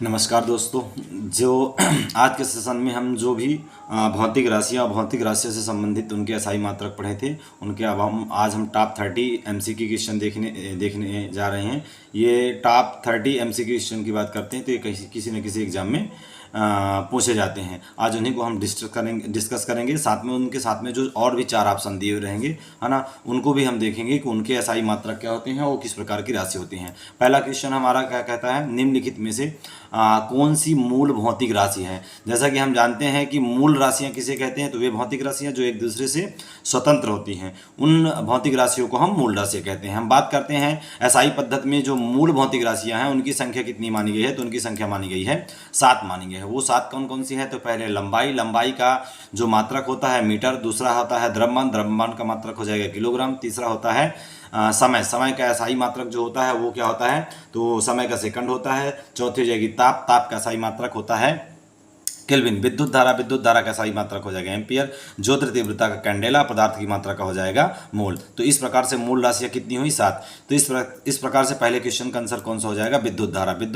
नमस्कार दोस्तों। जो आज के सेशन में हम जो भी भौतिक राशियाँ और भौतिक राशियों से संबंधित उनके असाई मात्रक पढ़े थे, उनके अब हम टॉप 30 एमसीक्यू क्वेश्चन देखने जा रहे हैं। ये टॉप 30 एमसीक्यू क्वेश्चन की बात करते हैं तो ये किसी न किसी एग्जाम में पूछे जाते हैं। आज उन्हीं को हम डिस्कस करेंगे। उनके साथ में जो और भी 4 ऑप्शन दिए हुए रहेंगे, है ना, उनको भी हम देखेंगे कि उनके असाई मात्रक क्या होते हैं और किस प्रकार की राशि होती हैं। पहला क्वेश्चन हमारा क्या कहता है, निम्नलिखित में से कौन सी मूल भौतिक राशि है। जैसा कि हम जानते हैं कि मूल राशियां किसे कहते हैं, तो वे भौतिक राशियां जो एक दूसरे से स्वतंत्र होती हैं, उन भौतिक राशियों को हम मूल राशियां कहते हैं। हम बात करते हैं एसआई पद्धति में जो मूल भौतिक राशियां हैं उनकी संख्या कितनी मानी गई है, तो उनकी संख्या मानी गई है 7 मानी गई है। वो 7 कौन कौन सी है, तो पहले लंबाई का जो मात्रक होता है मीटर, दूसरा होता है द्रव्यमान का मात्रक हो जाएगा किलोग्राम, तीसरा होता है समय का एसआई मात्रक जो होता है वो क्या होता है, तो समय का सेकंड होता है। चौथी हो जाएगी ताप का एसआई मात्रक होता है केल्विन। विद्युत धारा का सही मात्रक हो जाएगा एम्पियर। ज्योति तीव्रता का कैंडेला, पदार्थ की मात्रा का हो जाएगा मोल। तो इस प्रकार से मूल राशियां कितनी हुई 7। तो इस प्रकार से पहले क्वेश्चन का आंसर कौन सा हो जाएगा, विद्युत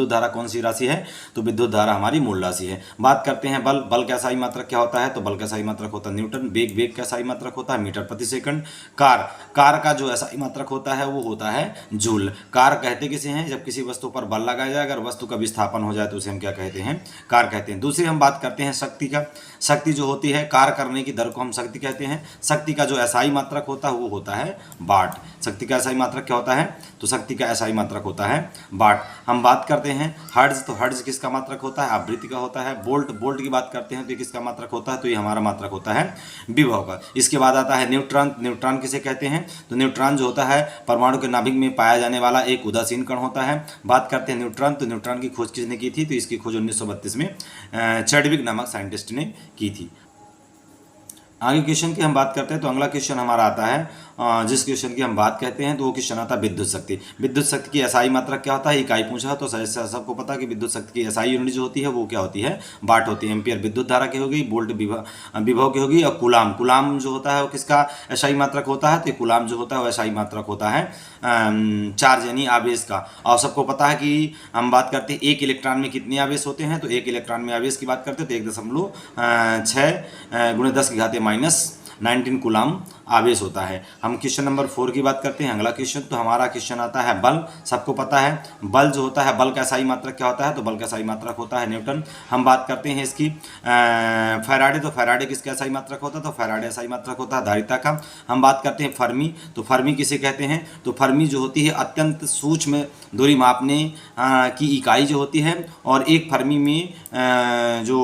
धारा कौन सी राशि है, तो विद्युत धारा हमारी मूल राशि है। बात करते हैं बल का सही मात्रक क्या होता है, तो बल का सही मात्रक होता है न्यूटन। वेग का सही मात्रक होता है मीटर प्रति सेकंड। कार का जो सही मात्रक होता है वो होता है जूल। कार कहते किसे हैं, जब किसी वस्तु पर बल लगाया जाए, अगर वस्तु का विस्थापन हो जाए तो उसे हम क्या कहते हैं, कार कहते हैं। दूसरी हम बात करते हैं शक्ति जो होती है, कार्य करने की दर को हम शक्ति कहते हैं। शक्ति का जो एसआई मात्रक होता है वो होता है वाट। शक्ति का एसआई मात्रक क्या होता है, तो शक्ति का एसआई मात्रक होता है वाट। हम बात करते हैं हर्ट्ज, तो हर्ट्ज किसका मात्रक होता है, आवृत्ति का होता है। बोल्ट की बात करते हैं तो किसका मात्रक होता है, तो ये हमारा मात्रक होता है विभव का। इसके बाद आता है न्यूट्रॉन किसे कहते हैं, तो न्यूट्रॉन जो होता है परमाणु के नाभिक में पाया जाने वाला एक उदासीन कण होता है। बात करते हैं न्यूट्रॉन, तो न्यूट्रॉन की खोज किसने की थी, तो इसकी खोज 1932 में चैडविक नामक साइंटिस्ट ने की थी। आगे क्वेश्चन की हम बात करते हैं तो अगला क्वेश्चन हमारा आता है जिस क्वेश्चन की हम बात कहते हैं तो वो क्वेश्चन आता है विद्युत शक्ति की एसआई मात्रक क्या होता है, इकाई पूछा तो सबको पता है कि विद्युत शक्ति की एसआई यूनिट जो होती है वो क्या होती है, वाट होती है। एम्पियर विद्युत धारा की होगी, वोल्ट विभव की होगी, और कुलाम जो होता है वो किसका एसआई मात्रक होता है, तो कुलाम जो होता है वो एसआई मात्रक होता है चार्ज यानी आवेश का। और सबको पता है कि हम बात करते हैं एक इलेक्ट्रॉन में कितने आवेश होते हैं, तो एक इलेक्ट्रॉन में आवेश की बात करते हैं तो 1.6 × 10⁻⁻19 कूलाम आवेश होता है। हम क्वेश्चन नंबर 4 की बात करते हैं। अगला क्वेश्चन तो हमारा क्वेश्चन आता है बल। सबको पता है बल जो होता है, बल का सही मात्रक क्या होता है, तो बल का सही मात्रक होता है न्यूटन। हम बात करते हैं इसकी फैराडे, तो फैराडे किसका सही मात्रक होता है, तो फैराडे सही मात्रक होता है धारिता का। हम बात करते हैं फर्मी, तो फर्मी किसे कहते हैं, तो फर्मी जो होती है अत्यंत सूक्ष्म दूरी मापने की इकाई जो होती है, और एक फर्मी में जो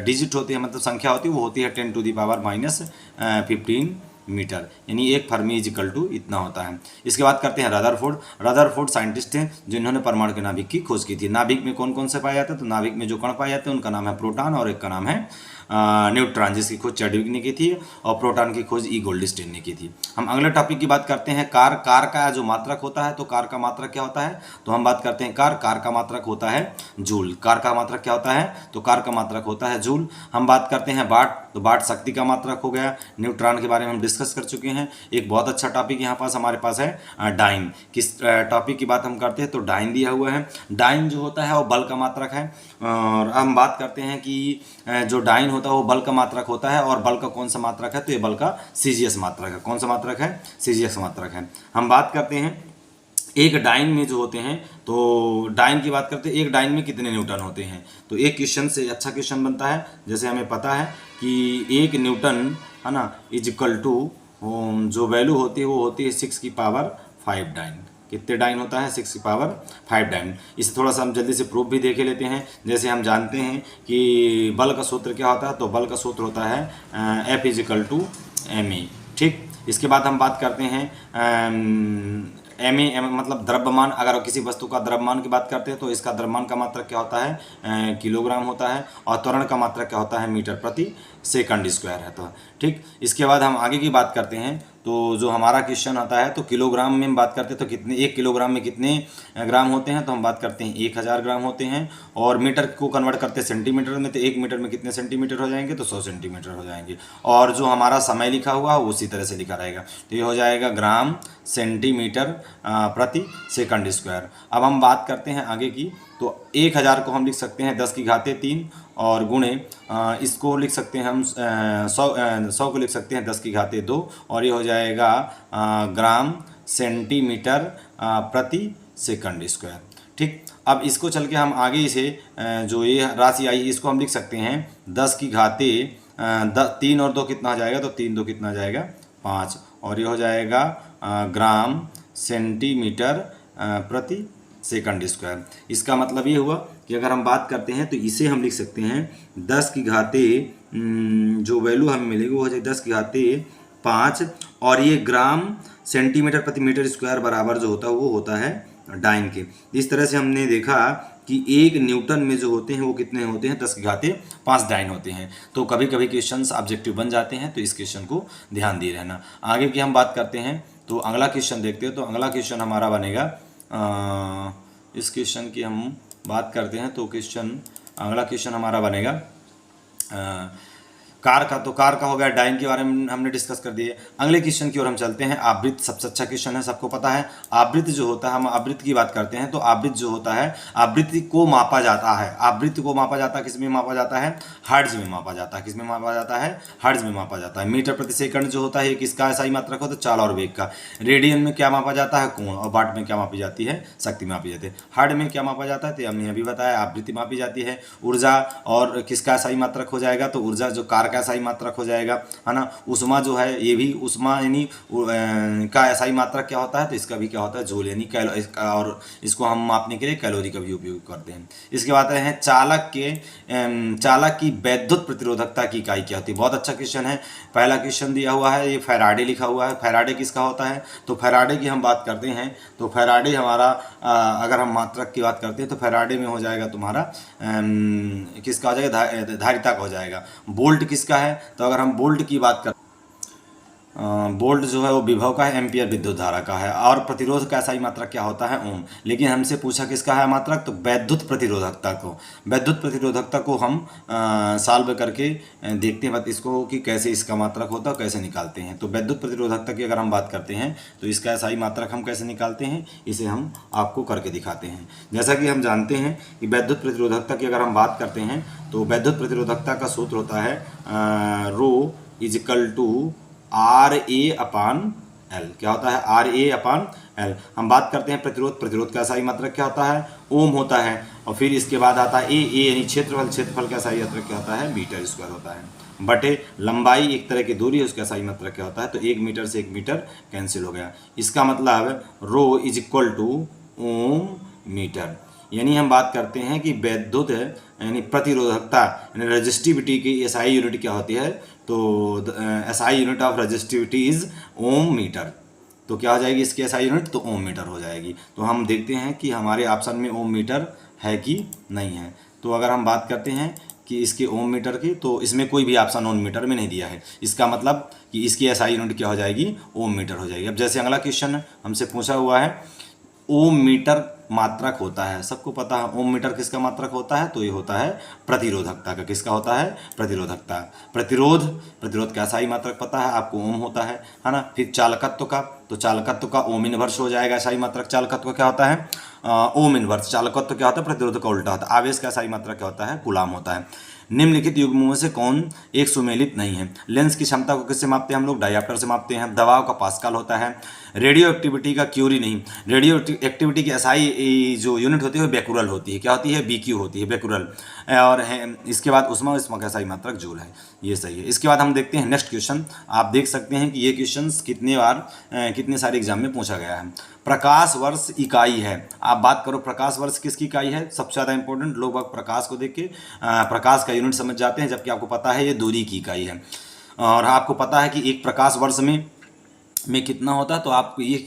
डिजिट होती है मतलब संख्या होती है वो होती है 10⁻⁻15 मीटर, यानी एक फर्मी इजिकल टू इतना होता है। इसके बाद करते हैं रदरफोर्ड साइंटिस्ट हैं जिन्होंने परमाणु के नाभिक की खोज की थी। नाभिक में कौन कौन से पाए जाते हैं, तो नाभिक में जो कण पाए जाते हैं उनका नाम है प्रोटॉन और एक का नाम है न्यूट्रॉन, जिसकी खोज चैडविक ने की थी, और प्रोटॉन की खोज ई गोल्डस्टीन ने की थी। हम अगले टॉपिक की बात करते हैं कार का जो मात्रक होता है, तो कार का मात्रक क्या होता है, तो हम बात करते हैं कार का मात्रक होता है जूल। कार का मात्रक क्या होता है, तो कार का मात्रक होता है जूल। हम बात करते हैं वाट, तो वाट शक्ति का मात्रक हो गया। न्यूट्रॉन के बारे में हम डिस्कस कर चुके हैं। एक बहुत अच्छा टॉपिक यहाँ पास हमारे पास है डाइन। किस टॉपिक की बात हम करते हैं, तो डाइन दिया हुआ है। डाइन जो होता है वो बल का मात्रक है। और हम बात करते हैं कि जो डाइन होता है वो बल का मात्रक होता है, और बल का कौन सा मात्रक है, तो ये बल का सीजीएस मात्रक है। कौन सा मात्रक है, सीजीएस मात्रक है। हम बात करते हैं एक डाइन में जो होते हैं, तो डाइन की बात करते हैं एक डाइन में कितने न्यूटन होते हैं, तो एक क्वेश्चन से अच्छा क्वेश्चन बनता है। जैसे हमें पता है कि 1 न्यूटन है ना इजिकल टू जो वैल्यू होती है वो होती है 6⁵ डाइन। कितने डाइन होता है, 6⁵ डाइन। इसे थोड़ा सा हम जल्दी से प्रूफ भी देख लेते हैं। जैसे हम जानते हैं कि बल का सूत्र क्या होता है, तो बल का सूत्र होता है F = ma। ठीक, इसके बाद हम बात करते हैं ma मतलब द्रव्यमान। अगर किसी वस्तु का द्रव्यमान की बात करते हैं तो इसका द्रव्यमान का मात्रक क्या होता है, किलोग्राम होता है, और त्वरण का मात्रक क्या होता है, मीटर प्रति सेकंड स्क्वायर है। तो ठीक, इसके बाद हम आगे की बात करते हैं तो जो हमारा क्वेश्चन आता है तो किलोग्राम में हम बात करते हैं तो कितने 1 किलोग्राम में कितने ग्राम होते हैं, तो हम बात करते हैं 1000 ग्राम होते हैं। और मीटर को कन्वर्ट करते हैं सेंटीमीटर में, तो 1 मीटर में कितने सेंटीमीटर हो जाएंगे, तो 100 सेंटीमीटर हो जाएंगे। और जो हमारा समय लिखा हुआ है उसी तरह से लिखा रहेगा, तो ये हो जाएगा ग्राम सेंटीमीटर प्रति सेकंड स्क्वायर। अब हम बात करते हैं आगे की, तो 1000 को हम लिख सकते हैं 10 की घाते 3 और गुणे इसको लिख सकते हैं हम 100 को लिख सकते हैं 10 की घाते 2 और ये हो जाएगा ग्राम सेंटीमीटर प्रति सेकंड स्क्वायर। ठीक, अब इसको चल के हम आगे इसे जो ये राशि आई इसको हम लिख सकते हैं 10 की घाते 3 और 2 कितना हो जाएगा, तो 3 2 कितना हो जाएगा 5 और ये हो जाएगा ग्राम सेंटीमीटर प्रति सेकंड स्क्वायर। इसका मतलब ये हुआ कि अगर हम बात करते हैं तो इसे हम लिख सकते हैं 10 की घाते जो वैल्यू हमें मिलेगी वो हो जाए 10 की घाते 5 और ये ग्राम सेंटीमीटर प्रति मीटर स्क्वायर बराबर जो होता है वो होता है डाइन के। इस तरह से हमने देखा कि 1 न्यूटन में जो होते हैं वो कितने होते हैं 10 की घाते 5 डाइन होते हैं। तो कभी कभी क्वेश्चंस ऑब्जेक्टिव बन जाते हैं, तो इस क्वेश्चन को ध्यान दिए रहना। आगे की हम बात करते हैं तो अगला क्वेश्चन देखते हैं। तो अगला क्वेश्चन हमारा बनेगा इस क्वेश्चन की हम बात करते हैं तो अगला क्वेश्चन हमारा बनेगा कार का। तो कार का हो गया, डाइन के बारे में हमने डिस्कस कर दिए। अगले क्वेश्चन की ओर हम चलते हैं। आवृत्त सबसे अच्छा क्वेश्चन है, सबको पता है। आवृत्त जो होता है, हम आवृत्त की बात करते हैं तो आवृत्त जो होता है आवृत्ति को मापा जाता है। आवृत्ति को मापा जाता है किस में मापा जाता है, हर्ट्ज में मापा जाता है। किस में मापा जाता है, हर्ट्ज में मापा जाता है। मीटर प्रति सेकंड जो होता है किसका ऐसा ही मात्रक होता है, चाल और वेग का। रेडियन में क्या मापा जाता है, कोण। और वाट में क्या मापी जाती है, शक्ति मापी जाती है। हर्ट्ज में क्या मापा जाता है, तो हमने अभी बताया आवृत्ति मापी जाती है। ऊर्जा और किसका ऐसा ही मात्रक हो जाएगा, तो ऊर्जा जो कार का ऐसा ही मात्रक हो जाएगा, है ना। उष्मा जो है ये भी उष्मा यानी का ऐसा ही मात्रक क्या होता है, तो इसका भी क्या होता है, जूल यानी और इसको हम मापने के लिए कैलोरी का भी उपयोग करते हैं। इसके बाद हैं चालक की वैद्युत प्रतिरोधकता की इकाई क्या होती है। बहुत अच्छा क्वेश्चन है। पहला क्वेश्चन दिया हुआ है, ये फैराडे लिखा हुआ है। फैराडे किसका होता है, तो फैराडे की हम बात करते हैं तो फैराडे हमारा अगर हम मात्रक की बात करते हैं तो फैराडे में हो जाएगा तुम्हारा किसका हो जाएगा, धारिता का हो जाएगा। बोल्ट किसका है, तो अगर हम बोल्ट की बात कर बोल्ट जो है वो विभव का है, एम्पियर विद्युत धारा का है। और प्रतिरोध का ऐसा ही मात्रक क्या होता है, ओम। लेकिन हमसे पूछा किसका है मात्रक, तो वैद्युत प्रतिरोधकता को। वैद्युत प्रतिरोधकता को हम सॉल्व करके देखते हैं इसको कि कैसे इसका मात्रक होता है, कैसे निकालते हैं। तो वैद्युत प्रतिरोधकता की अगर हम बात करते हैं तो इसका ऐसा ही मात्रक हम कैसे निकालते हैं, इसे हम आपको करके दिखाते हैं। जैसा कि हम जानते हैं कि वैद्युत प्रतिरोधकता की अगर हम बात करते हैं तो वैद्युत प्रतिरोधकता का सूत्र होता है रो इजिकल टू RA/L। क्या होता है, RA/L। हम बात करते हैं प्रतिरोध का सही मात्रक क्या होता है, ओम होता है। और फिर इसके बाद आता है ए यानी क्षेत्रफल का सही मात्रक क्या होता है, मीटर स्क्वायर होता है। बटे लंबाई एक तरह की दूरी है उसका सही मात्रक क्या होता है, तो 1 मीटर से 1 मीटर कैंसिल हो गया। इसका मतलब rho is equal to ohm meter. यानी हम बात करते हैं कि वैद्युत यानी प्रतिरोधकता यानी रेजिस्टिविटी की एसआई यूनिट क्या होती है, तो SI unit of resistivity is ohm metre. तो क्या हो जाएगी इसकी एसआई यूनिट, तो ओम मीटर हो जाएगी। तो हम देखते हैं कि हमारे ऑप्शन में ओम मीटर है कि नहीं है। तो अगर हम बात करते हैं कि इसके ओम मीटर की, तो इसमें कोई भी ऑप्शन ओम मीटर में नहीं दिया है। इसका मतलब कि इसकी एसआई यूनिट क्या हो जाएगी, ओम मीटर हो जाएगी। अब जैसे अगला क्वेश्चन हमसे पूछा हुआ है ओम मीटर मात्रक होता है, सबको पता है ओम मीटर किसका मात्रक होता है, तो ये होता है प्रतिरोधकता का। किसका होता है, प्रतिरोधकता। प्रतिरोध का सही मात्रक पता है आपको, ओम होता है ना। फिर चालकत्व का, तो चालकत्व का ओम इनवर्स हो जाएगा सही मात्रक। चालकत्व क्या होता है, ओम इनवर्स। चालकत्व क्या होता है, प्रतिरोध का उल्टा होता है। आवेश का सही मात्रक क्या होता है, कूलाम होता है। निम्नलिखित युग्मों में से कौन एक सुमेलित नहीं है। लेंस की क्षमता को किससे मापते हैं हम लोग, डायोप्टर से मापते हैं। दबाव का पास्कल होता है। रेडियो एक्टिविटी का क्यूरी नहीं। रेडियो एक्टिविटी की एसआई जो यूनिट होती है वो बेकुरल होती है। क्या होती है, BQ होती है, बेकुरल। और है इसके बाद उष्मा का सही मात्रक जूल है, ये सही है। इसके बाद हम देखते हैं नेक्स्ट क्वेश्चन। आप देख सकते हैं कि ये क्वेश्चन कितने सारे एग्जाम में पूछा गया है। प्रकाश वर्ष इकाई है। आप बात करो प्रकाश वर्ष किसकी इकाई है, सबसे ज़्यादा इंपॉर्टेंट। लोग प्रकाश को देख के प्रकाश का यूनिट समझ जाते हैं, जबकि आपको पता है ये दूरी की इकाई है। और आपको पता है कि एक प्रकाश वर्ष में में कितना होता है, तो आपको ये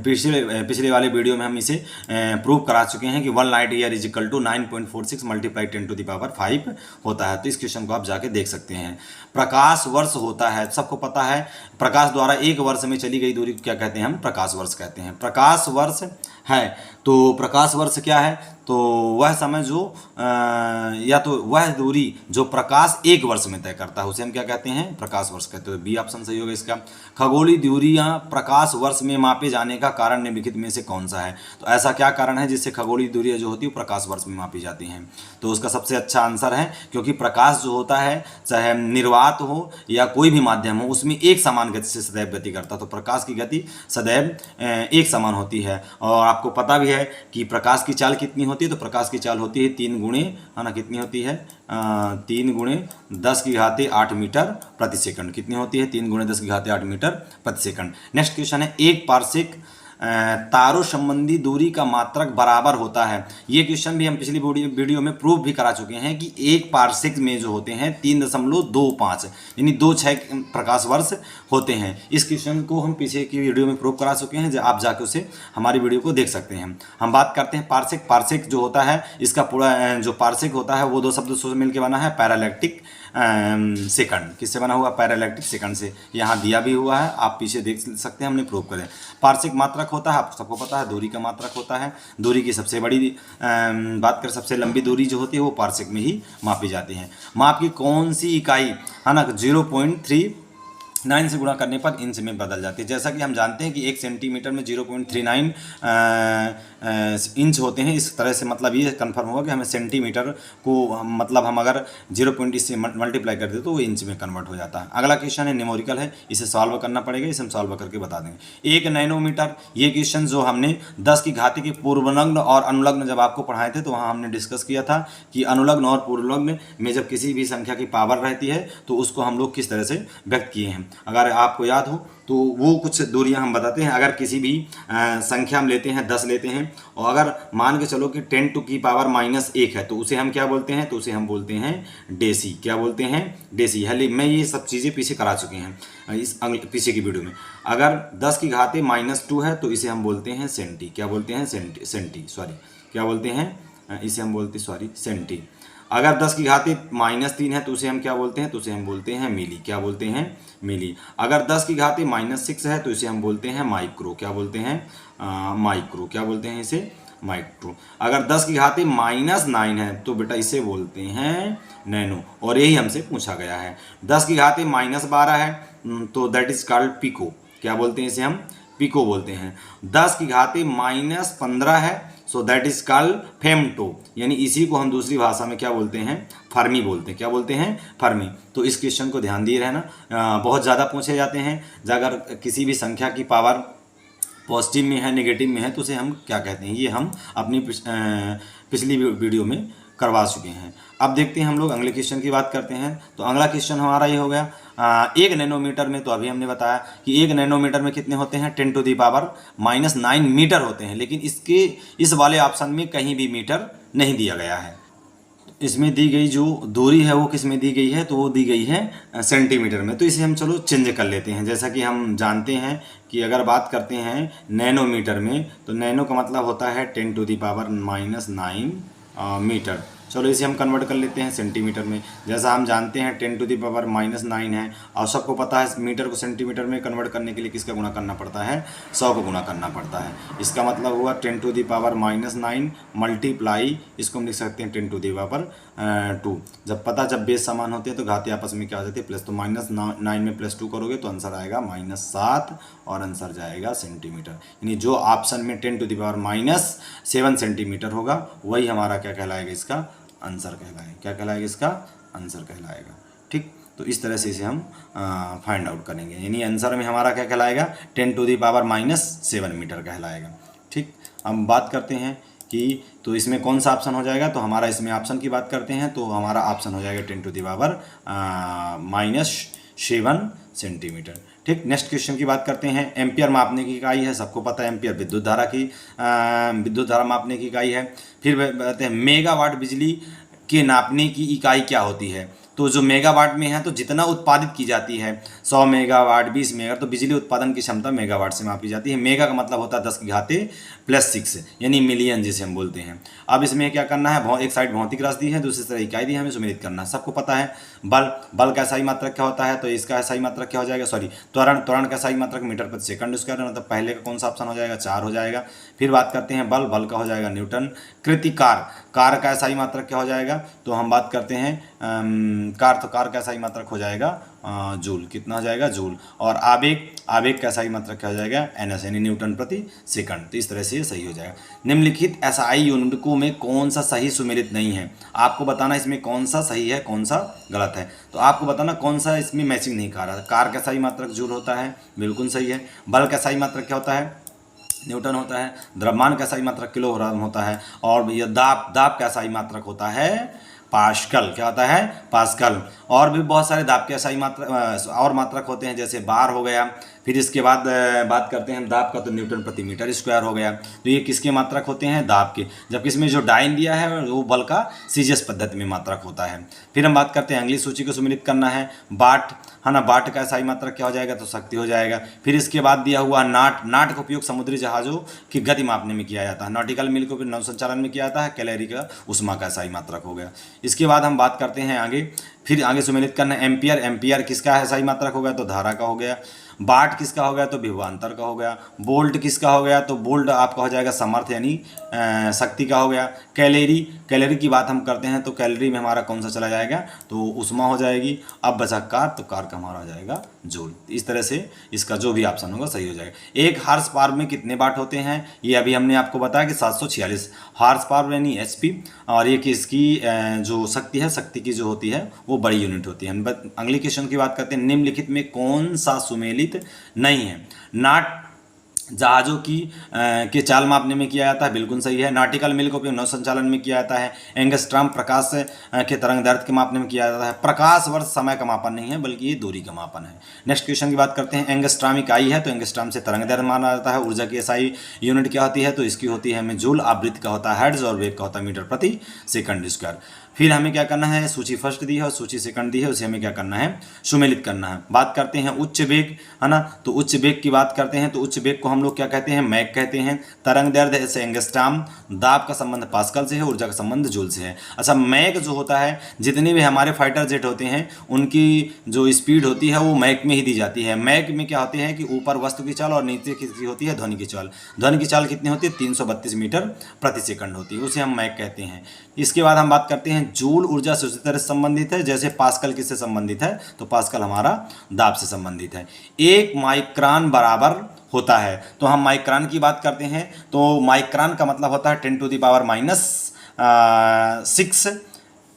पिछले वाले वीडियो में हम इसे प्रूव करा चुके हैं कि 1 light year is equal to 9.46 multiply 10⁵ होता है। तो इस क्वेश्चन को आप जाके देख सकते हैं। प्रकाश वर्ष होता है, सबको पता है, प्रकाश द्वारा एक वर्ष में चली गई दूरी को क्या कहते हैं, हम प्रकाश वर्ष कहते हैं। प्रकाश वर्ष है, तो प्रकाश वर्ष क्या है, तो वह समय जो या तो वह दूरी जो प्रकाश एक वर्ष में तय करता है उसे हम क्या कहते हैं, प्रकाश वर्ष कहते हैं। बी ऑप्शन सही होगा इसका। खगोलीय दूरियां प्रकाश वर्ष में मापे जाने का कारण निम्नलिखित में से कौन सा है, तो ऐसा क्या कारण है जिससे खगोलीय दूरियां जो होती है प्रकाश वर्ष में मापी जाती हैं, तो उसका सबसे अच्छा आंसर है क्योंकि प्रकाश जो होता है चाहे निर्वात हो या कोई भी माध्यम हो उसमें एक समान गति से सदैव गति करता है, तो प्रकाश की गति सदैव एक समान होती है। और आपको पता भी है कि प्रकाश की चाल कितनी होती है, तो प्रकाश की चाल होती है 3 गुणे, है ना, कितनी होती है 3 गुणे 10⁸ मीटर प्रति सेकंड। कितनी होती है 3 गुणे 10⁸ मीटर प्रति सेकंड। नेक्स्ट क्वेश्चन है, एक पारसिक तारों संबंधी दूरी का मात्रक बराबर होता है। ये क्वेश्चन भी हम पिछली वीडियो में प्रूव भी करा चुके हैं कि एक पारसिक में जो होते हैं 3.25 यानी 26 प्रकाश वर्ष होते हैं। इस क्वेश्चन को हम पीछे की वीडियो में प्रूव करा चुके हैं, आप जाके उसे हमारी वीडियो को देख सकते हैं। हम बात करते हैं पारसिक। पारसिक जो होता है इसका पूरा जो पारसिक होता है वो दो शब्द से मिलकर बना है, पैरालैक्टिक सेकंड। किससे बना हुआ, पैरालैक्टिक सेकंड से। यहाँ दिया भी हुआ है, आप पीछे देख सकते हैं, हमने प्रूव करें। पारसिक मात्रक होता है, आप सबको पता है, दूरी का मात्रक होता है। दूरी की सबसे बड़ी बात करें, सबसे लंबी दूरी जो होती है वो पारसिक में ही मापी जाती है। माप की कौन सी इकाई, है ना, 0.39 से गुणा करने पर इंच में बदल जाती है। जैसा कि हम जानते हैं कि 1 सेंटीमीटर में 0.39 इंच होते हैं। इस तरह से मतलब ये कंफर्म होगा कि हमें सेंटीमीटर को मतलब हम अगर 0. से मल्टीप्लाई कर दे तो वो इंच में कन्वर्ट हो जाता है। अगला क्वेश्चन है, न्यूमेरिकल है, इसे सॉल्व करना पड़ेगा, इसे हम सॉल्व करके बता देंगे। 1 नैनोमीटर, ये क्वेश्चन जो हमने 10 की घाती के पूर्वलग्न और अनुलग्न जब आपको पढ़ाए थे तो वहाँ हमने डिस्कस किया था कि अनुलग्न और पूर्वलग्न में जब किसी भी संख्या की पावर रहती है तो उसको हम लोग किस तरह से व्यक्त किए हैं। अगर आपको याद हो तो वो कुछ दूरियां हम बताते हैं। अगर किसी भी संख्या हम लेते हैं, 10 लेते हैं, और अगर मान के चलो कि 10⁻⁻1 है तो उसे हम क्या बोलते हैं, तो उसे हम बोलते हैं डेसी। क्या बोलते हैं, डेसी। हाल मैं ये सब चीज़ें पीछे करा चुके हैं इस पीछे की वीडियो में। अगर 10 की घाते -2 है तो इसे हम बोलते हैं सेंटी। क्या बोलते हैं, सेंटी, सॉरी, क्या बोलते हैं, इसे हम बोलते हैं सॉरी सेंटी। अगर 10 की घाते -3 है तो उसे हम क्या बोलते हैं, तो उसे हम बोलते हैं मिली। क्या बोलते हैं, मिली। अगर 10 की घाते -6 है तो इसे हम बोलते हैं माइक्रो। क्या बोलते हैं, माइक्रो। क्या बोलते हैं इसे, माइक्रो। अगर 10 की घाते -9 है तो बेटा इसे बोलते हैं नैनो, और यही हमसे पूछा गया है। 10 की घाते -12 है तो दैट इज कॉल्ड पिको। क्या बोलते हैं इसे, हम पिको बोलते हैं। 10 की घाते -15 है so that is called femto, यानी इसी को हम दूसरी भाषा में क्या बोलते हैं, फर्मी बोलते हैं। क्या बोलते हैं, फर्मी। तो इस क्वेश्चन को ध्यान दिए रहना, बहुत ज़्यादा पूछे जाते हैं। अगर किसी भी संख्या की पावर पॉजिटिव में है, नेगेटिव में है, तो उसे हम क्या कहते हैं, ये हम अपनी पिछली वीडियो में करवा चुके हैं। अब देखते हैं हम लोग अगले क्वेश्चन की बात करते हैं। तो अगला क्वेश्चन हमारा ये हो गया, 1 नैनोमीटर में, तो अभी हमने बताया कि 1 नैनोमीटर में कितने होते हैं, 10⁻⁻9 मीटर होते हैं। लेकिन इस वाले ऑप्शन में कहीं भी मीटर नहीं दिया गया है। इसमें दी गई जो दूरी है वो किस में दी गई है, तो वो दी गई है सेंटीमीटर में। तो इसे हम चलो चेंज कर लेते हैं। जैसा कि हम जानते हैं कि अगर बात करते हैं नैनोमीटर में, तो नैनो का मतलब होता है 10⁻⁹ मीटर। चलो इसे हम कन्वर्ट कर लेते हैं सेंटीमीटर में। जैसा हम जानते हैं 10⁻⁹ है, और सबको पता है मीटर को सेंटीमीटर में कन्वर्ट करने के लिए किसका गुणा करना पड़ता है, 100 को गुणा करना पड़ता है। इसका मतलब हुआ 10⁻⁹ मल्टीप्लाई, इसको हम लिख सकते हैं 10⁻²। जब बेस समान होते हैं तो घाते आपस में क्या हो जाती है, प्लस। तो -9 में +2 करोगे तो आंसर आएगा -7, और आंसर जाएगा सेंटीमीटर। यानी जो ऑप्शन में 10⁻⁷ सेंटीमीटर होगा वही हमारा क्या कहलाएगा, इसका आंसर कहलाएगा। क्या कहलाएगा, इसका आंसर कहलाएगा। ठीक, तो इस तरह से इसे हम फाइंड आउट करेंगे। यानी आंसर में हमारा क्या कहलाएगा, 10⁻⁻7 मीटर कहलाएगा। ठीक, हम बात करते हैं कि तो इसमें कौन सा ऑप्शन हो जाएगा, तो हमारा इसमें ऑप्शन की बात करते हैं तो हमारा ऑप्शन हो जाएगा 10⁻⁻7 सेंटीमीटर। ठीक, नेक्स्ट क्वेश्चन की बात करते हैं। एम्पियर मापने की इकाई है, सबको पता है एम्पियर विद्युत धारा मापने की इकाई है। फिर बताते हैं मेगावाट बिजली के नापने की इकाई क्या होती है। तो जो मेगावाट में है तो जितना उत्पादित की जाती है 100 मेगावाट 20 मेगा, तो बिजली उत्पादन की क्षमता मेगावाट से मापी जाती है। मेगा का मतलब होता है 10 की घाते +6 यानी मिलियन जिसे हम बोलते हैं। अब इसमें क्या करना है, एक साइड भौतिक राशि दी है, दूसरी तरह इकाई दी है, हमें सुमेलित करना है। सबको पता है बल का SI मात्रक क्या होता है, तो इसका SI मात्रक क्या हो जाएगा, सॉरी त्वरण का SI मात्रक मीटर प्रति सेकंड स्क्वायर, मतलब पहले का कौन सा ऑप्शन हो जाएगा, 4 हो जाएगा। फिर बात करते हैं बल का हो जाएगा न्यूटन। कृतिकार का SI मात्रक क्या हो जाएगा, तो हम बात करते हैं कार का SI मात्रक हो जाएगा जूल, कितना हो जाएगा, जूल। और आवेग का SI मात्रक क्या हो जाएगा, NS यानी न्यूटन प्रति सेकंड। तो इस तरह से ये सही हो जाएगा। निम्नलिखित SI यूनिटों में कौन सा सही सुमेलित नहीं है, आपको बताना इसमें कौन सा सही है कौन सा गलत है। तो आपको बताना कौन सा इसमें मैचिंग नहीं कर रहा। कार का SI मात्रक जूल होता है, बिल्कुल सही है। बल का SI मात्रक क्या होता है, न्यूटन होता है। द्रव्यमान का SI मात्रक किलोग्राम होता है। और यह दाब का SI मात्रक होता है पास्कल, क्या होता है, पास्कल। और भी बहुत सारे दाब के SI मात्रक और मात्रक होते हैं, जैसे बार हो गया। फिर इसके बाद बात करते हैं दाब का, तो न्यूटन प्रति मीटर स्क्वायर हो गया। तो ये किसके मात्रक होते हैं, दाब के। जबकि इसमें जो डाइन दिया है वो बल का सीजीएस पद्धति में मात्रक होता है। फिर हम बात करते हैं अगली सूची को सुमेलित करना है। बाट है ना, बाट का SI मात्रक क्या हो जाएगा, तो शक्ति हो जाएगा। फिर इसके बाद दिया हुआ नाट का उपयोग समुद्री जहाज़ों की गति मापने में किया जाता है। नॉटिकल मील को नौ संचालन में किया जाता है। कैलोरी का उष्मा का SI मात्रक हो गया। इसके बाद हम बात करते हैं आगे सुमेलित करना है। एम्पियर किसका SI मात्रक हो गया, तो धारा का हो गया। वाट किसका हो गया, तो विभवांतर का हो गया। वोल्ट किसका हो गया, तो वोल्ट आपका हो जाएगा समर्थ यानी शक्ति का हो गया। कैलोरी की बात हम करते हैं, तो कैलोरी में हमारा कौन सा चला जाएगा, तो उष्मा हो जाएगी। अब बचा कार, तो कार का हमारा हो जाएगा जूल। इस तरह से इसका जो भी ऑप्शन होगा सही हो जाएगा। एक हार्स पावर में कितने वाट होते हैं, ये अभी हमने आपको बताया कि 746 हार्स पावर यानी HP। और ये किसकी जो शक्ति है, शक्ति की जो होती है वो बड़ी यूनिट होती है। अगली क्वेश्चन की बात करते हैं। निम्नलिखित में कौन सा सुमेलित नहीं है। नाट जहाज़ों की के चाल मापने में किया जाता है, बिल्कुल सही है। नाटिकल मील का उपयोग नौ संचालन में किया जाता है। एंगस्ट्रॉम प्रकाश के तरंग दैर्ध्य के मापने में किया जाता है। प्रकाश वर्ष समय का मापन नहीं है, बल्कि ये दूरी का मापन है। नेक्स्ट क्वेश्चन की बात करते हैं। एंगस्ट्रॉम इकाई है, तो एंगस्ट्रॉम से तरंग दैर्ध्य माना जाता है। ऊर्जा की SI यूनिट क्या होती है, तो इसकी होती है हमें जूल। आवृत्ति का होता है हर्ट्ज और वेग का होता है मीटर प्रति सेकंड स्क्वायर। फिर हमें क्या करना है, सूची फर्स्ट दी है और सूची सेकंड दी है, उसे हमें क्या करना है, सुमेलित करना है। बात करते हैं उच्च वेग, है ना, तो उच्च वेग की बात करते हैं। तो उच्च वेग को हम लोग क्या कहते हैं, मैक कहते हैं। तरंग दैर्ध्य से एंगस्ट्रॉम, दाब का संबंध पास्कल से है, ऊर्जा का संबंध जूल से है। अच्छा, मैक जो होता है, जितने भी हमारे फाइटर जेट होते हैं उनकी जो स्पीड होती है वो मैक में ही दी जाती है। मैक में क्या होते हैं कि ऊपर वस्तु की चाल और नीचे किसकी होती है, ध्वनि की चाल। ध्वनि की चाल कितनी होती है, 332 मीटर प्रति सेकंड होती है, उसे हम मैक कहते हैं। इसके बाद हम बात करते हैं जूल ऊर्जा से उसी तरह से संबंधित है जैसे पास्कल किससे संबंधित है, तो पास्कल हमारा दाब से संबंधित है। 1 माइक्रोन बराबर होता है, तो हम माइक्रोन की बात करते हैं। तो माइक्रोन का मतलब होता है 10⁻⁻6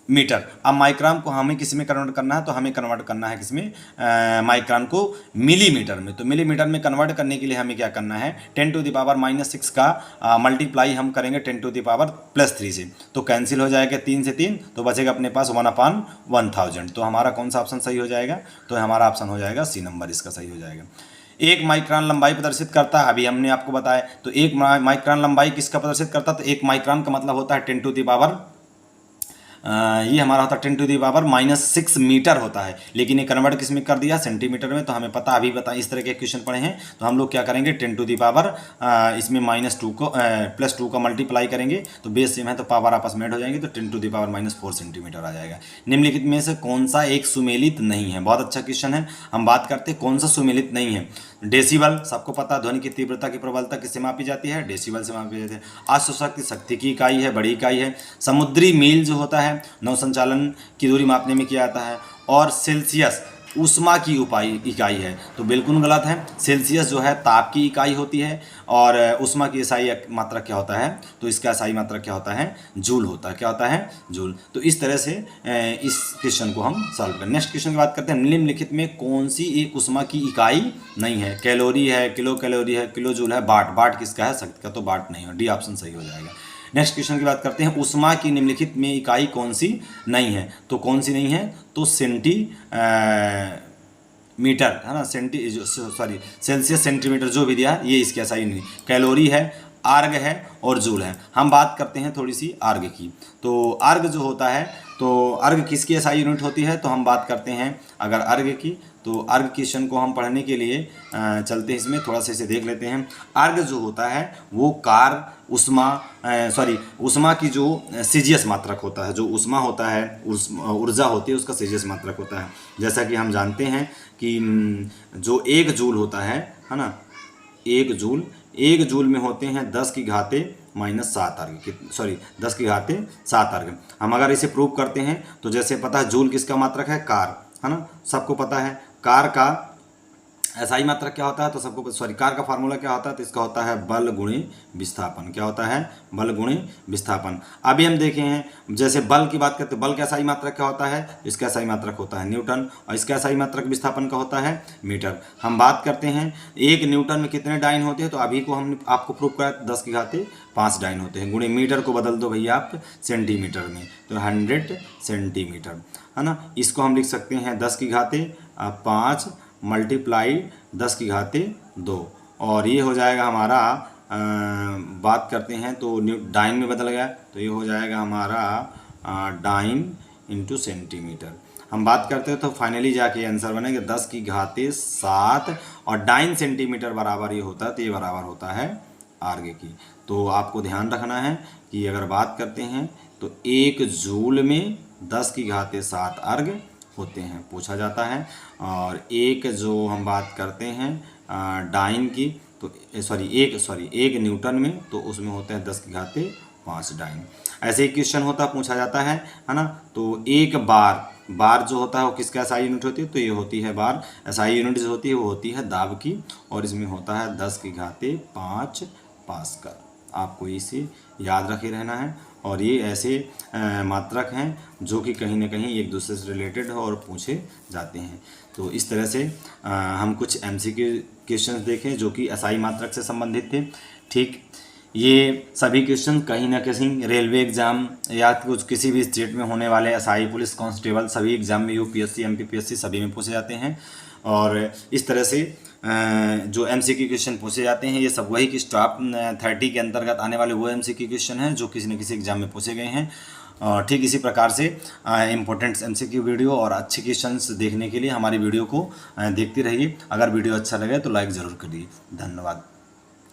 मीटर। अब माइक्रोन को हमें किस में कन्वर्ट करना है, तो हमें कन्वर्ट करना है किसमें, माइक्रोन को मिलीमीटर में। तो मिलीमीटर में कन्वर्ट करने के लिए हमें क्या करना है, 10⁻⁻6 का मल्टीप्लाई हम करेंगे 10⁻+3 से, तो कैंसिल हो जाएगा 3 से 3, तो बचेगा अपने पास 1/1000। तो हमारा कौन सा ऑप्शन सही हो जाएगा, तो हमारा ऑप्शन हो जाएगा C नंबर, इसका सही हो जाएगा। 1 माइक्रोन लंबाई प्रदर्शित करता है, अभी हमने आपको बताया। तो 1 माइक्रोन लंबाई किसका प्रदर्शित करता है, तो 1 माइक्रोन का मतलब होता है 10⁻, ये हमारा होता है 10⁻⁻6 मीटर होता है। लेकिन ये कन्वर्ट किस में कर दिया, सेंटीमीटर में। तो हमें पता, अभी बता, इस तरह के क्वेश्चन पढ़े हैं, तो हम लोग क्या करेंगे, 10⁻, इसमें -2 को +2 का मल्टीप्लाई करेंगे, तो बेस सेम है तो पावर आपस में ऐड हो जाएंगे, तो 10⁻⁻4 सेंटीमीटर आ जाएगा। निम्नलिखित में से कौन सा एक सुमेलित नहीं है, बहुत अच्छा क्वेश्चन है। हम बात करते हैं कौन सा सुमेलित नहीं है। डेसिबल, सबको पता, ध्वनि की तीव्रता की प्रबलता किससे मापी जाती है, डेसिबल से मापी जाती है। अश्वशक्ति शक्ति की इकाई है, बड़ी इकाई है। समुद्री मील जो होता है नौ संचालन की दूरी मापने में किया जाता है। और सेल्सियस ऊष्मा की इकाई है, तो बिल्कुल गलत है। सेल्सियस जो है ताप की इकाई होती है, और ऊष्मा की SI मात्रा क्या होता है, तो इसका SI मात्रा क्या होता है, जूल होता है। क्या होता है, जूल। तो इस तरह से इस क्वेश्चन को हम सॉल्व करें। नेक्स्ट क्वेश्चन की बात करते हैं। निम्नलिखित में कौन सी एक ऊष्मा की इकाई नहीं है, कैलोरी है, किलो कैलोरी है, किलो जूल है, बाट किसका है, शक्ति का, तो बाट नहीं है, डी ऑप्शन सही हो जाएगा। नेक्स्ट क्वेश्चन की बात करते हैं। ऊष्मा की निम्नलिखित में इकाई कौन सी नहीं है, तो कौन सी नहीं है, तो मीटर है ना, सेल्सियस सेंटीमीटर जो भी दिया है, ये इसके SI नहीं। कैलोरी है, आर्ग है और जूल है। हम बात करते हैं थोड़ी सी आर्ग की। तो आर्ग जो होता है, तो अर्ग किसकी एसआई यूनिट होती है, तो हम बात करते हैं अगर अर्ग की, तो अर्ग क्वेश्चन को हम पढ़ने के लिए चलते हैं, इसमें थोड़ा सा इसे देख लेते हैं। अर्ग जो होता है वो उष्मा की जो सीजियस मात्रक होता है, जो उष्मा होता है, ऊर्जा होती है, उसका सीजियस मात्रक होता है। जैसा कि हम जानते हैं कि जो 1 जूल होता है ना, 1 जूल में होते हैं 10 की घाते -7 अर्ग, 10 की घाते 7 अर्ग। हम अगर इसे प्रूव करते हैं तो जैसे पता है जूल किसका मात्रक है, कार, है ना, सबको पता है। कार का एसआई मात्रक क्या होता है, तो सबको कार का फार्मूला क्या होता है, तो इसका होता है बल गुणे विस्थापन। क्या होता है, बल गुणे विस्थापन। अभी हम देखे हैं जैसे बल की बात करते हैं, बल का एसआई मात्रक क्या होता है, इसका एसआई मात्रक होता है न्यूटन, और इसका एसआई मात्रक विस्थापन का होता है मीटर। हम बात करते हैं 1 न्यूटन में कितने डाइन होते हैं, तो अभी को हमने आपको प्रूव कराया 10 की घाते 5 डाइन होते हैं। गुणे मीटर को बदल दो भैया आप सेंटीमीटर में, तो 100 सेंटीमीटर, है ना। इसको हम लिख सकते हैं 10 की घाते 5 मल्टीप्लाई 10 की घाते 2, और ये हो जाएगा हमारा बात करते हैं तो डाइन में बदल गया, तो ये हो जाएगा हमारा डाइन इंटू सेंटीमीटर। हम बात करते हैं तो फाइनली जाके आंसर बनेगा 10 की घाते 7, और डाइन सेंटीमीटर बराबर ये होता है, तो ये बराबर होता है आर्ग की। तो आपको ध्यान रखना है कि अगर बात करते हैं तो 1 जूल में 10 की घाते 7 अर्ग होते हैं, पूछा जाता है। और एक जो हम बात करते हैं डाइन की, तो 1 न्यूटन में, तो उसमें होते हैं 10 की घाते 5 डाइन। ऐसे ही क्वेश्चन होता पूछा जाता है ना। तो एक बार जो होता है वो किसका एसआई यूनिट होती है, तो ये होती है बार। एसआई यूनिट जो होती है वो होती है दाब की, और इसमें होता है 10 की घाते 5 पास्कल। आपको इसे याद रखे रहना है। और ये ऐसे मात्रक हैं जो कि कहीं ना कहीं एक दूसरे से रिलेटेड हो और पूछे जाते हैं। तो इस तरह से हम कुछ एमसीक्यू क्वेश्चंस देखें जो कि एसआई मात्रक से संबंधित थे। ठीक, ये सभी क्वेश्चन कहीं ना कहीं रेलवे एग्ज़ाम या कुछ किसी भी स्टेट में होने वाले एसआई, पुलिस कांस्टेबल, सभी एग्ज़ाम में, यूपीएससी, एमपीपीएससी सभी में पूछे जाते हैं। और इस तरह से जो एमसीक्यू क्वेश्चन पूछे जाते हैं ये सब वही कि टॉप 30 के अंतर्गत आने वाले वो एमसीक्यू क्वेश्चन हैं जो किसी न किसी एग्जाम में पूछे गए हैं। ठीक इसी प्रकार से इम्पोर्टेंट एमसीक्यू वीडियो और अच्छे क्वेश्चंस देखने के लिए हमारी वीडियो को देखते रहिए। अगर वीडियो अच्छा लगे तो लाइक ज़रूर करिए। धन्यवाद।